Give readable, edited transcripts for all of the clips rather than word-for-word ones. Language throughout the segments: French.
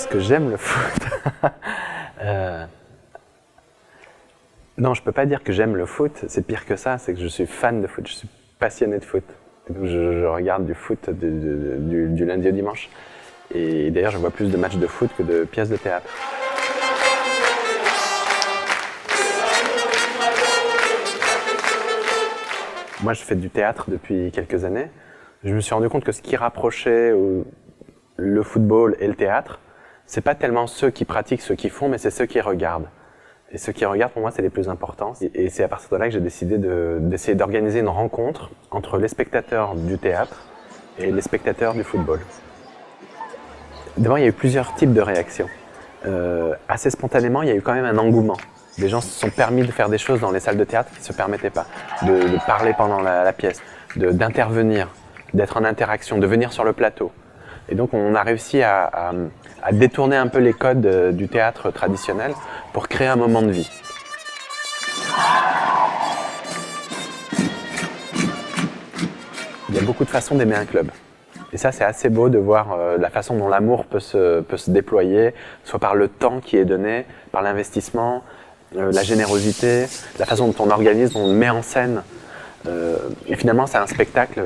que j'aime le foot? Non, je peux pas dire que j'aime le foot, c'est pire que ça, c'est que je suis fan de foot, je suis passionné de foot. Donc je regarde du foot du lundi au dimanche. Et d'ailleurs, je vois plus de matchs de foot que de pièces de théâtre. Moi, je fais du théâtre depuis quelques années. Je me suis rendu compte que ce qui rapprochait le football et le théâtre, c'est pas tellement ceux qui pratiquent, ceux qui font, mais c'est ceux qui regardent. Et ceux qui regardent, pour moi, c'est les plus importants. Et c'est à partir de là que j'ai décidé d'essayer d'organiser une rencontre entre les spectateurs du théâtre et les spectateurs du football. D'abord, il y a eu plusieurs types de réactions. Assez spontanément, il y a eu quand même un engouement. Les gens se sont permis de faire des choses dans les salles de théâtre qui ne se permettaient pas. De parler pendant la pièce, d'intervenir, d'être en interaction, de venir sur le plateau. Et donc on a réussi à détourner un peu les codes du théâtre traditionnel pour créer un moment de vie. Il y a beaucoup de façons d'aimer un club. Et ça, c'est assez beau de voir la façon dont l'amour peut se déployer, soit par le temps qui est donné, par l'investissement, la générosité, la façon dont on organise, dont on met en scène. Et finalement, c'est un spectacle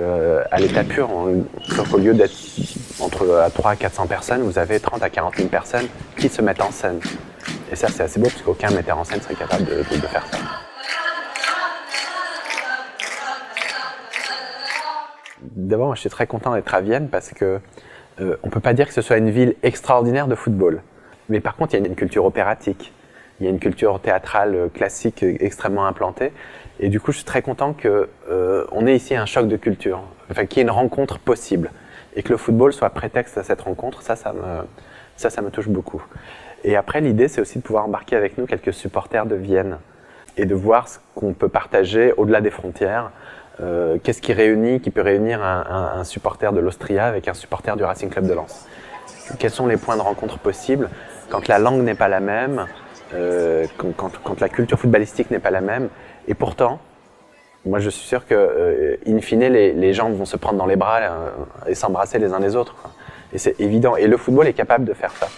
à l'état pur, sauf qu'au lieu d'être entre 300 à 400 personnes, vous avez 30 à 40 000 personnes qui se mettent en scène. Et ça, c'est assez beau, parce qu'aucun metteur en scène serait capable de faire ça. D'abord, moi, je suis très content d'être à Vienne, parce que on peut pas dire que ce soit une ville extraordinaire de football. Mais par contre, il y a une culture opératique. Il y a une culture théâtrale classique extrêmement implantée. Et du coup, je suis très content qu'on ait ici un choc de culture, enfin, qu'il y ait une rencontre possible. Et que le football soit prétexte à cette rencontre, ça me touche beaucoup. Et après, l'idée, c'est aussi de pouvoir embarquer avec nous quelques supporters de Vienne et de voir ce qu'on peut partager au-delà des frontières. Qu'est-ce qui peut réunir un supporter de l'Austria avec un supporter du Racing Club de Lens? Quels sont les points de rencontre possibles quand la langue n'est pas la même, quand la culture footballistique n'est pas la même? Et pourtant, moi je suis sûr que, in fine, les gens vont se prendre dans les bras et s'embrasser les uns les autres, quoi. Et c'est évident. Et le football est capable de faire ça.